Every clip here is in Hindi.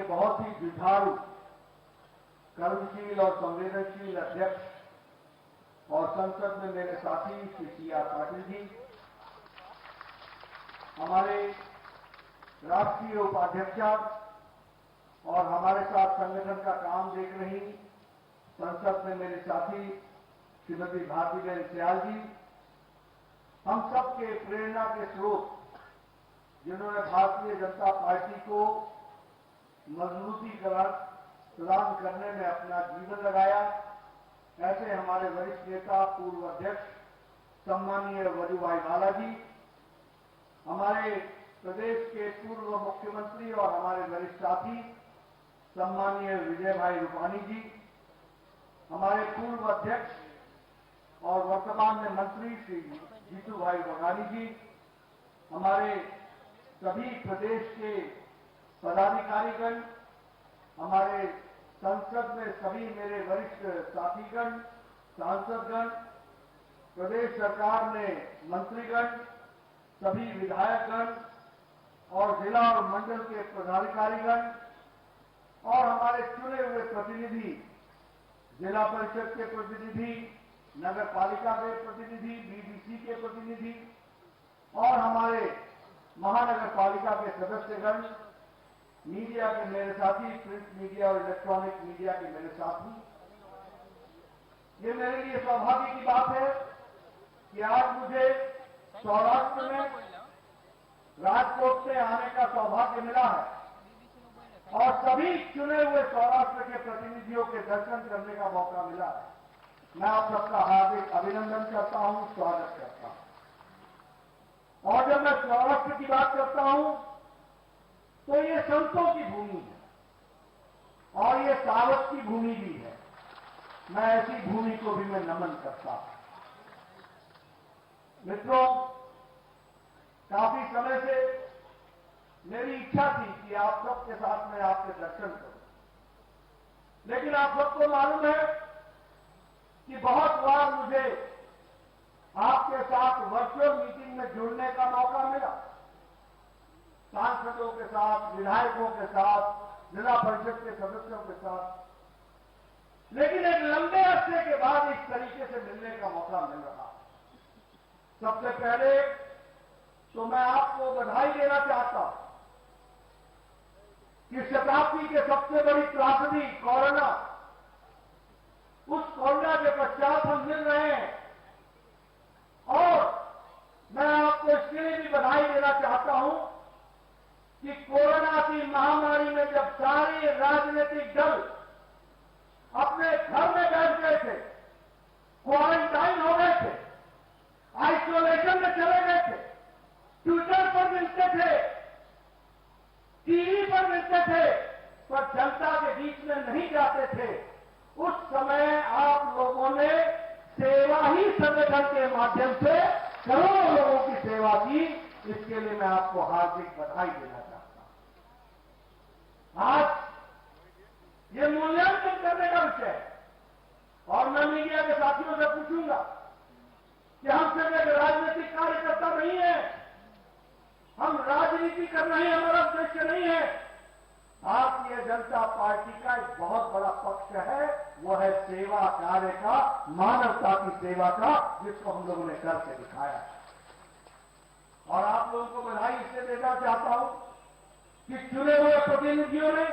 के बहुत ही जुझारू, कर्मशील और संवेदनशील अध्यक्ष और संसद में मेरे साथी श्री सी.आर. पाटिल जी, हमारे राष्ट्रीय उपाध्यक्षा और हमारे साथ संगठन का काम देख रही संसद में मेरे साथी श्रीमती भारतीबेन सियाल जी, हम सबके प्रेरणा के स्रोत, जिन्होंने भारतीय जनता पार्टी को मजबूतीकरण प्रदान करने में अपना जीवन लगाया, ऐसे हमारे वरिष्ठ नेता पूर्व अध्यक्ष सम्मानीय वजुभाई वाला जी, हमारे प्रदेश के पूर्व मुख्यमंत्री और हमारे वरिष्ठ साथी सम्मानीय विजय भाई रूपाणी जी, हमारे पूर्व अध्यक्ष और वर्तमान में मंत्री श्री जीतू भाई बघानी जी, हमारे सभी प्रदेश के पदाधिकारीगण, हमारे संसद में सभी मेरे वरिष्ठ साथीगण, सांसदगण, प्रदेश सरकार में मंत्रीगण, सभी विधायकगण और जिला और मंडल के पदाधिकारीगण और हमारे चुने हुए प्रतिनिधि, जिला परिषद के प्रतिनिधि, नगर पालिका के प्रतिनिधि, बीडीसी के प्रतिनिधि और हमारे महानगर पालिका के सदस्यगण, मीडिया के मेरे साथी, प्रिंट मीडिया और इलेक्ट्रॉनिक मीडिया के मेरे साथी, ये मेरे लिए सौभाग्य की बात है कि आज मुझे सौराष्ट्र में राजकोट से आने का सौभाग्य मिला है और सभी चुने हुए सौराष्ट्र के प्रतिनिधियों के दर्शन करने का मौका मिला है। मैं आप सबका हार्दिक अभिनंदन करता हूं, स्वागत करता हूं। और जब मैं सौराष्ट्र की बात करता हूं तो ये संतों की भूमि है और ये सावत की भूमि भी है। मैं ऐसी भूमि को भी मैं नमन करता हूं। मित्रों, काफी समय से मेरी इच्छा थी कि आप सबके साथ में आपके दर्शन करूं, लेकिन आप सबको मालूम है कि बहुत बार मुझे आपके साथ वर्चुअल मीटिंग में जुड़ने का मौका मिला, सांसदों के साथ, विधायकों के साथ, जिला परिषद के सदस्यों के साथ, लेकिन एक लंबे अरसे के बाद इस तरीके से मिलने का मौका मिल रहा। सबसे पहले तो मैं आपको बधाई देना चाहता हूं कि शताब्दी के सबसे बड़ी त्रासदी कोरोना, उस कोरोना के पश्चात हम मिल रहे हैं और मैं आपको इसके लिए भी बधाई देना चाहता हूं कि कोरोना की महामारी में जब सारे राजनीतिक दल अपने घर में बैठ गए थे, क्वारंटाइन हो गए थे, आइसोलेशन में चले गए थे, ट्विटर पर मिलते थे, टीवी पर मिलते थे, पर जनता के बीच में नहीं जाते थे, उस समय आप लोगों ने सेवा ही संगठन के माध्यम से करोड़ों लोगों की सेवा की। इसके लिए मैं आपको हार्दिक बधाई देना चाहता हूं। आज ये मूल्यांकन करने का विषय है और मैं मीडिया के साथियों से पूछूंगा कि हम सिर्फ एक राजनीतिक कार्यकर्ता नहीं है, हम राजनीति करना ही हमारा उद्देश्य नहीं है। भारतीय जनता पार्टी का एक बहुत बड़ा पक्ष है, वो है सेवा कार्य का, मानवता की सेवा का, जिसको हम लोगों ने करके दिखाया। और आप लोगों को बधाई इससे देना चाहता हूं कि चुने हुए प्रतिनिधियों ने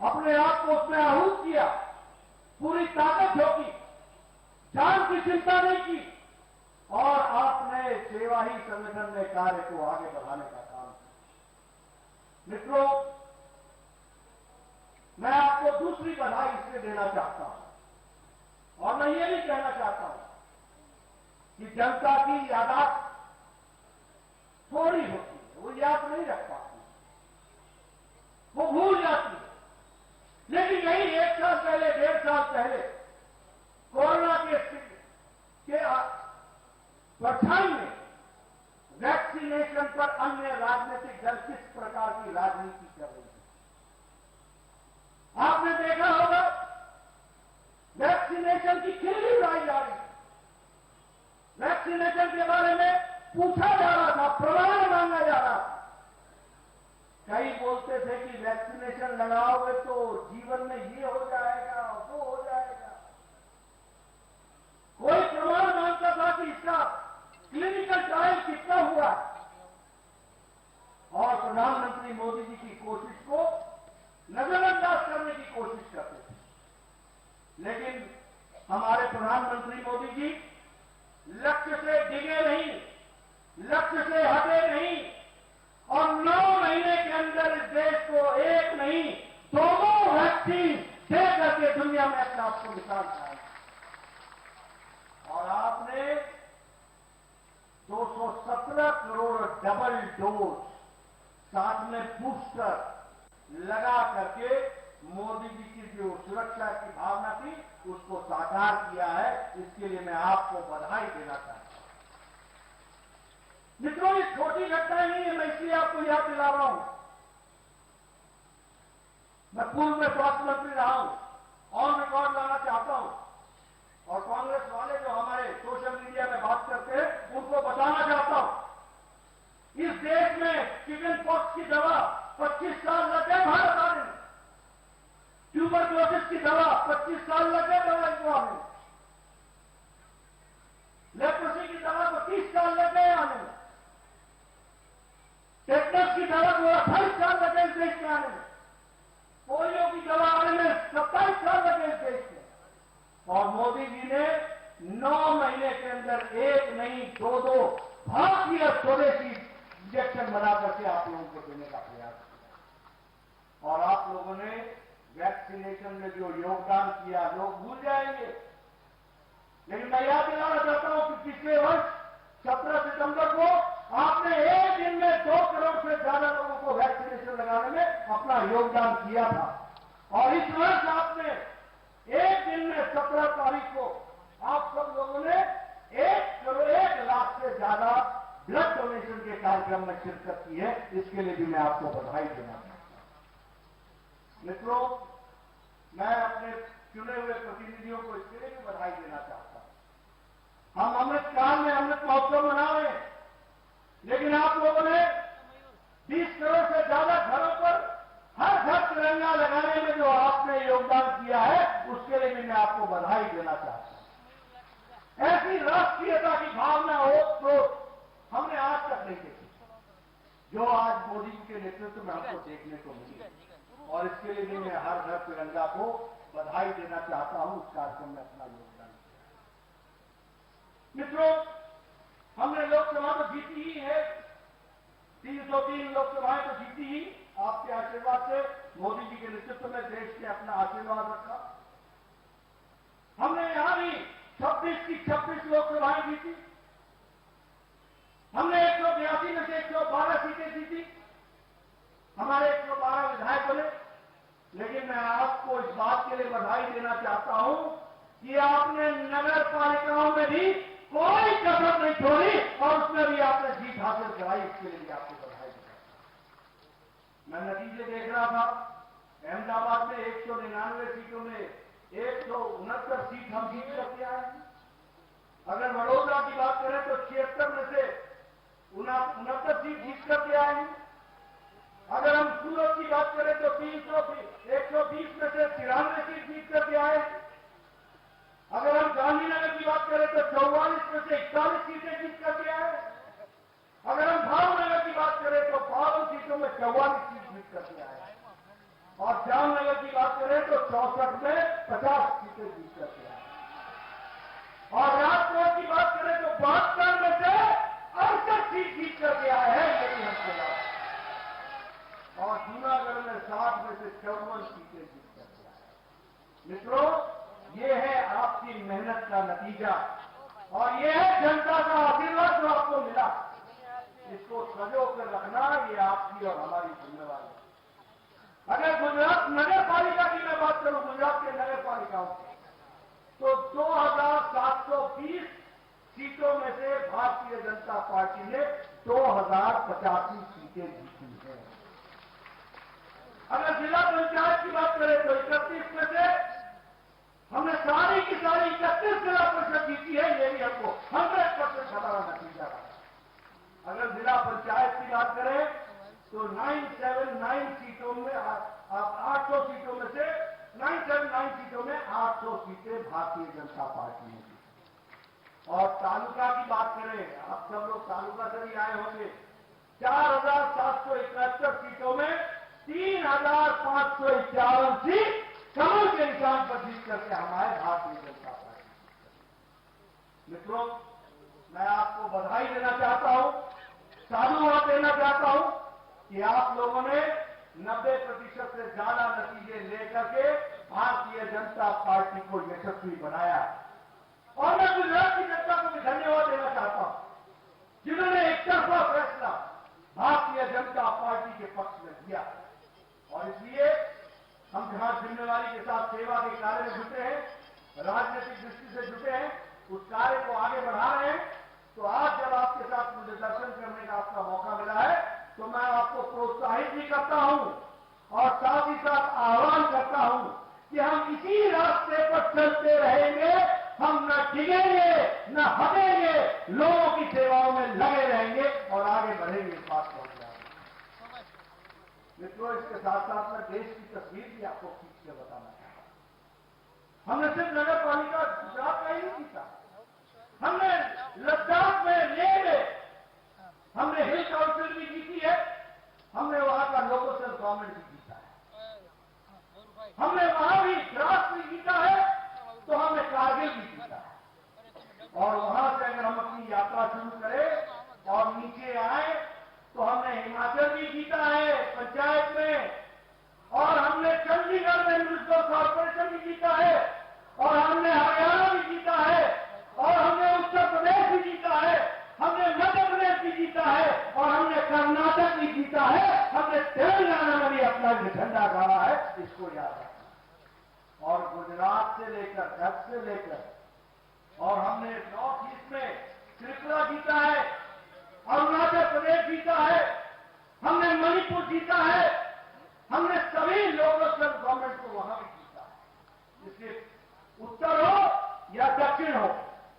अपने आप को उसमें आहूत किया, पूरी ताकत होगी, जान की चिंता नहीं की और आपने सेवा ही संगठन में कार्य को आगे बढ़ाने का काम किया। मित्रों, मैं आपको दूसरी बधाई इसलिए देना चाहता हूं और मैं ये भी कहना चाहता हूं कि जनता की यादाश्त थोड़ी होती है, वो याद नहीं रख पाती, वो भूल जाती है। लेकिन यही 1 साल पहले, 1.5 साल पहले कोरोना के परछाई में वैक्सीनेशन पर अन्य राजनीतिक दल किस प्रकार की राजनीति कर रही है। आपने देखा होगा वैक्सीनेशन की खिल्ली उड़ाई जा रही है, वैक्सीनेशन के बारे में पूछा जा रहा था, प्रमाण मांगा जा रहा था कई बोलते थे कि वैक्सीनेशन लगाओगे तो जीवन में ये हो जाएगा, वो हो जाएगा। कोई प्रमाण मानता था कि इसका क्लिनिकल ट्रायल कितना हुआ और प्रधानमंत्री मोदी जी की कोशिश को नजरअंदाज करने की कोशिश करते थे। लेकिन हमारे प्रधानमंत्री मोदी जी लक्ष्य से डिगे नहीं, लक्ष्य से हटे नहीं और 9 महीने के अंदर इस देश को एक नहीं 2 वैक्सीन दे करके दुनिया में अपने आप को निकाल पाए। और आपने 217 करोड़ डबल डोज साथ में बूस्टर लगा करके मोदी जी की जो सुरक्षा की भावना थी उसको साकार किया है। इसके लिए मैं आपको बधाई देना चाहता हूं। मित्रों, ये छोटी घटना नहीं है, मैं इसलिए आपको याद दिला रहा हूं। मैं पूर्व में स्वास्थ्य मंत्री रहा हूं, ऑन रिकॉर्ड लाना चाहता हूं और कांग्रेस वाले जो हमारे सोशल मीडिया में बात करते हैं उनको बताना चाहता हूं, इस देश में चिकन पॉक्स की दवा 25 साल लग गए भारत आने में, ट्यूबरक्लोसिस की दवा 25 साल लग गए दवा को आने में, लेप्रोसी की दवा को 30 साल लग गए आने में, टेटनस की दवा को 28 साल लगे इस देश में आने में, पोलियो की दवा आने में 27 साल लगे इस देश में। और मोदी जी ने 9 महीने के अंदर एक नहीं 2 भारतीय स्वदेशी इंजेक्शन बना करके आप लोगों को देने का प्रयास किया। और आप लोगों ने वैक्सीनेशन में जो योगदान किया लोग भूल जाएंगे, लेकिन मैं याद दिलाना चाहता हूं कि पिछले वर्ष 17 सितंबर को आपने एक दिन में 2 करोड़ से ज्यादा लोगों को वैक्सीनेशन लगाने में अपना योगदान किया था। और इस वर्ष आपने एक दिन में 17 तारीख को आप सब लोगों ने 1 लाख से ज्यादा ब्लड डोनेशन के कार्यक्रम में शिरकत की है। इसके लिए भी मैं आपको बधाई देना चाहता हूं। मित्रों, मैं अपने चुने हुए प्रतिनिधियों को इसके लिए भी बधाई देना चाहता हूं। हम अमृत काल में अमृत महोत्सव मना रहे हैं, लेकिन आप लोगों ने 20 करोड़ से ज्यादा घरों पर हर घर तिरंगा लगाने में जो आपने योगदान किया है उसके लिए भी मैं आपको बधाई देना चाहता हूं। ऐसी राष्ट्रीयता की भावना हो तो हमने आज तक नहीं देखी, जो आज मोदी जी के नेतृत्व में हमको देखने को मिली। और इसके लिए भी मैं हर घर तिरंगा को बधाई देना चाहता हूं। उस कार्यक्रम में अपना योगदान किया। मित्रों, हमने लोकसभा तो जीती ही है, 303 लोकसभाएं तो जीती ही। आपके आशीर्वाद से मोदी जी के नेतृत्व में देश ने अपना आशीर्वाद रखा। हमने यहां भी 26 की 26 लोकसभाएं जीती। हमने 182 में से 112 सीटें जीती। हमारे 112 विधायक बने। लेकिन मैं आपको इस बात के लिए बधाई देना चाहता हूं कि आपने नगर पालिकाओं में भी कोई कसर नहीं छोड़ी और उसमें भी आपने जीत हासिल कराई। इसके लिए भी आपको बधाई देना। मैं नतीजे देख रहा था, अहमदाबाद में 199 सीटों में 169 सीट हम जीत करके आए। अगर वडोदरा की बात करें तो 76 में से 69 सीट जीत करके आए। अगर हम सूरत की बात करें तो 120 में से 93 सीट जीत करके आए। अगर हम गांधीनगर की बात करें तो 44 में से 41 सीटें जीत करके आए। अगर हम भावनगर की बात करें तो 52 सीटों में 44 सीट जीत करके आए। और जामनगर की बात करें तो 64 में 50 सीटें जीत करके आए। और राजकोट की बात करें तो 72 में से 68 सीट जीत करके आए हैं। यही हमको याद। और जूनागढ़ में 60 में से 54 सीटें जीत करके आए। मित्रों, ये है आपकी मेहनत का नतीजा और ये है जनता का आशीर्वाद जो आपको मिला। इसको सजो कर रखना ये आपकी और हमारी जिम्मेवारी है। अगर गुजरात नगर पालिका की मैं बात करूं, गुजरात के नगर पालिकाओं की, तो 2720 सीटों में से भारतीय जनता पार्टी ने 2085 सीटें जीती हैं। अगर जिला पंचायत की बात करें तो 31 में से हमने सारी की सारी 31 जिला परिषद जीती है। ये भी हमको 100% हमारा नतीजा रहा। अगर जिला पंचायत की बात करें तो 979 सीटों में आप 800 सीटों में से 979 सीटों में 800 सीटें भारतीय जनता पार्टी ने जीती। और तालुका की बात करें, आप सब लोग तालुका से ही आए होंगे, 4,771 सीटों में 3,551 सीट कमल के निशान पर जीत करके हमारे भारतीय जनता पार्टी। मित्रों, मैं आपको बधाई देना चाहता हूं, साधुवाद देना चाहता हूं कि आप लोगों ने 90% से ज्यादा नतीजे लेकर के भारतीय जनता पार्टी को यशस्वी बनाया। और मैं गुजरात की जनता को भी धन्यवाद देना चाहता हूं जिन्होंने एकतरफा फैसला भारतीय जनता पार्टी के पक्ष में दिया। और इसलिए हम जहां जिम्मेवारी के साथ सेवा के कार्य में जुटे हैं, राजनीतिक दृष्टि से जुटे हैं, उस कार्य को आगे बढ़ा रहे हैं। तो आज जब आपके साथ मुझे दर्शन करने का आपका मौका मिला है, तो मैं आपको प्रोत्साहित भी करता हूं और साथ ही साथ आह्वान करता हूं कि हम इसी रास्ते पर चलते रहेंगे, हम न डिगेंगे न हटेंगे, लोगों की सेवाओं में लगे रहेंगे और आगे बढ़ेंगे। इस बात को मित्रों, इसके साथ साथ मैं देश की तस्वीर भी आपको खींच के बताना चाहता हूं। हमने सिर्फ नगर पालिका गुजरात का ही नहीं जीता, हमने लद्दाख में, लेह में हमने हिल काउंसिल भी जीती है, हमने वहां का लोकल सेल्फ गवर्नमेंट भी जीता है, हमने वहां भी द्रास भी जीता है, तो हमने कारगिल भी जीता है। और वहां से अगर हम अपनी यात्रा शुरू करें और नीचे आए तो हमने हिमाचल भी जीता है पंचायत में, और हमने चंडीगढ़ में म्युनिसिपल कॉर्पोरेशन भी जीता है, और हमने हरियाणा भी जीता है, और हमने उत्तर प्रदेश भी जीता है, हमने मध्य प्रदेश भी जीता है, और हमने कर्नाटक भी जीता है, हमने तेलंगाना में भी अपना झंडा गाड़ा है। इसको याद रखना। और गुजरात से लेकर, कच्छ से लेकर, और हमने नॉर्थ ईस्ट में त्रिपुरा जीता है, अरुणाचल प्रदेश जीता है, हमने मणिपुर जीता है, हमने सभी लोकल सेल्फ गवर्नमेंट को वहां भी जीता है। इसलिए उत्तर हो या दक्षिण हो,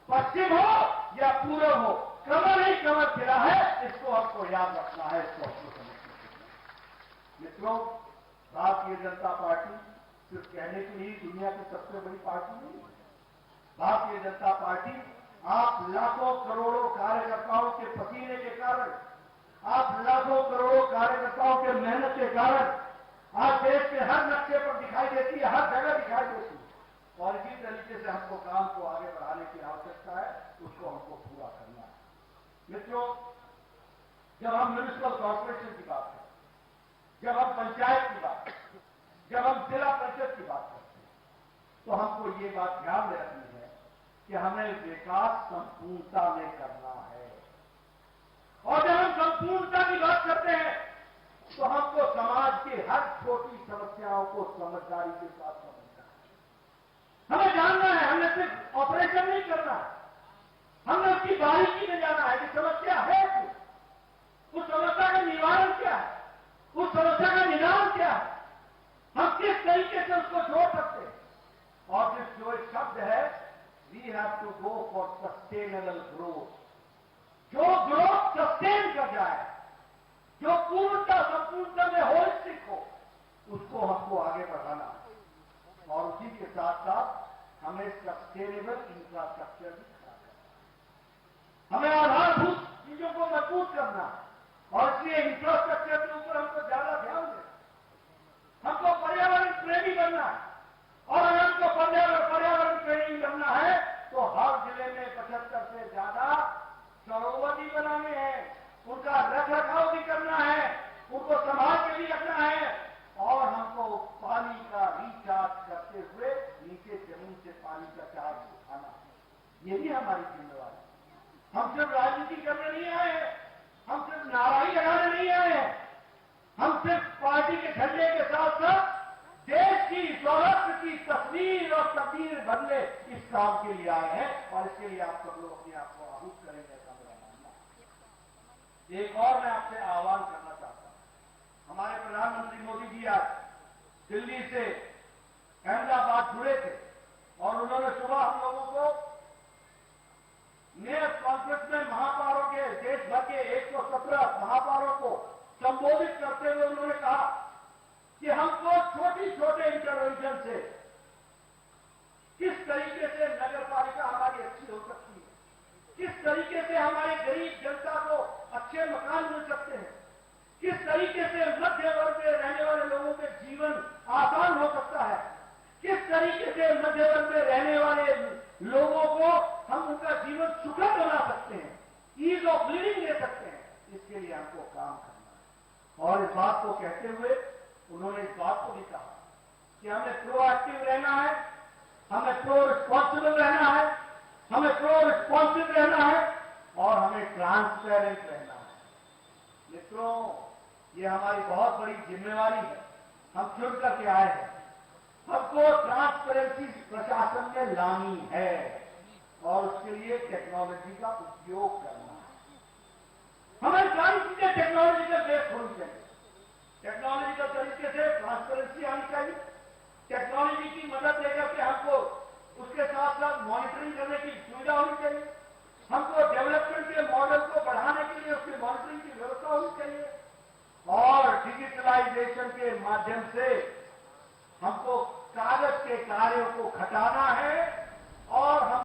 पश्चिम हो या पूर्व हो, कमर ही कमर फिरा है। इसको आपको याद रखना है, इसको आपको समझना। मित्रों, भारतीय जनता पार्टी सिर्फ कहने के लिए दुनिया की सबसे बड़ी पार्टी नहीं है। भारतीय जनता पार्टी आप लाखों करोड़ों कार्यकर्ताओं के पसीने के कारण, आप लाखों करोड़ों कार्यकर्ताओं के मेहनत के कारण आज देश के हर नक्शे पर दिखाई देती है, हर जगह दिखाई देती है। और इसी तरीके से हमको काम को आगे बढ़ाने की आवश्यकता है, उसको हमको पूरा करना है। मित्रों, जब हम म्युनिसिपल कॉर्पोरेशन की बात करते हैं, जब हम पंचायत की बात करते हैं, जब हम जिला परिषद की बात करते हैं, तो हमको ये बात ध्यान में रखनी है कि हमें विकास संपूर्णता में करना है। और जब हम संपूर्णता की बात करते हैं तो हमको समाज की हर छोटी समस्याओं को समझदारी के साथ समझना है। हमें जानना है, हमें सिर्फ ऑपरेशन नहीं करना है, हमने उसकी बारीकी में जाना है कि समस्या है क्या, उस समस्या का निवारण क्या है, उस समस्या का निदान क्या है, हम किस तरीके से उसको जोड़ सकते हैं। और जिस जो एक शब्द है, we have to go for sustainable growth, जो ग्रोथ सस्टेन कर जाए, जो पूर्णता संपूर्णता में होलिस्टिक हो, उसको हमको आगे बढ़ाना है। और उसी के साथ साथ हमें सस्टेनेबल इंफ्रास्ट्रक्चर भी खड़ा करना, हमें आधारभूत चीजों को मजबूत करना, और इसलिए इंफ्रास्ट्रक्चर के ऊपर हमको ज्यादा ध्यान देना, हमको पर्यावरण प्रेमी बनना है। और अगर हमको पर्यावरण प्रेमी बनना है तो हर जिले में 75 से ज्यादा सरोवर भी बनाने हैं, उनका रख रखाव भी करना है, उनको संभाल के भी रखना है, और हमको पानी का रिचार्ज करते हुए नीचे जमीन से पानी का चार्ज उठाना है। ये भी हमारी जिम्मेवारी है। हम सिर्फ राजनीति करने नहीं आए हैं, हम सिर्फ नाराई लगाने नहीं आए हैं, हम सिर्फ पार्टी के झंडे के साथ साथ देश की स्वराष्ट्र की तस्वीर और तस्वीर बदले इस काम के लिए आए हैं। और इसके लिए आप सब लोग अपने आप को आहूत करेंगे, ऐसा मेरा मानना है। एक और मैं आपसे आह्वान करना चाहता हूं। हमारे प्रधानमंत्री मोदी जी आज दिल्ली से अहमदाबाद जुड़े थे, और उन्होंने सुबह हम लोगों को मेयर्स कॉन्फ्रेंस में महापौरों के, देश भर के 117 महापौरों को संबोधित करते कि हमको छोटे छोटे इंटरवेंशन से किस तरीके से नगर पालिका हमारी अच्छी हो सकती है, किस तरीके से हमारे गरीब जनता को अच्छे मकान मिल सकते हैं, किस तरीके से मध्य वर्ग में रहने वाले लोगों के जीवन आसान हो सकता है, किस तरीके से मध्य वर्ग में रहने वाले लोगों को हम उनका जीवन सुखद बना सकते हैं, ईज ऑफ लिविंग दे सकते हैं, इसके लिए हमको काम करना है। और इस बात को कहते हुए उन्होंने इस बात को भी कहा कि हमें प्रोएक्टिव रहना है, हमें प्रो रिस्पॉन्सिबल रहना है, हमें प्रो रिस्पॉन्सिव रहना है और हमें ट्रांसपेरेंट रहना है। मित्रों, ये हमारी बहुत बड़ी जिम्मेवारी है, हम चुन करके आए हैं। हमको ट्रांसपेरेंसी प्रशासन में लानी है और उसके लिए टेक्नोलॉजी का उपयोग करना है। हमें सारी चीजें टेक्नोलॉजिकल बेस्ड होनी चाहिए, टेक्नोलॉजिकल तरीके से ट्रांसपेरेंसी आनी चाहिए, टेक्नोलॉजी की मदद लेकर के हमको उसके साथ साथ मॉनिटरिंग करने की सुविधा होनी चाहिए, हमको डेवलपमेंट के मॉडल को बढ़ाने के लिए उसकी मॉनिटरिंग की व्यवस्था होनी चाहिए और डिजिटलाइजेशन के माध्यम से हमको कागज के कार्यों को घटाना है और हम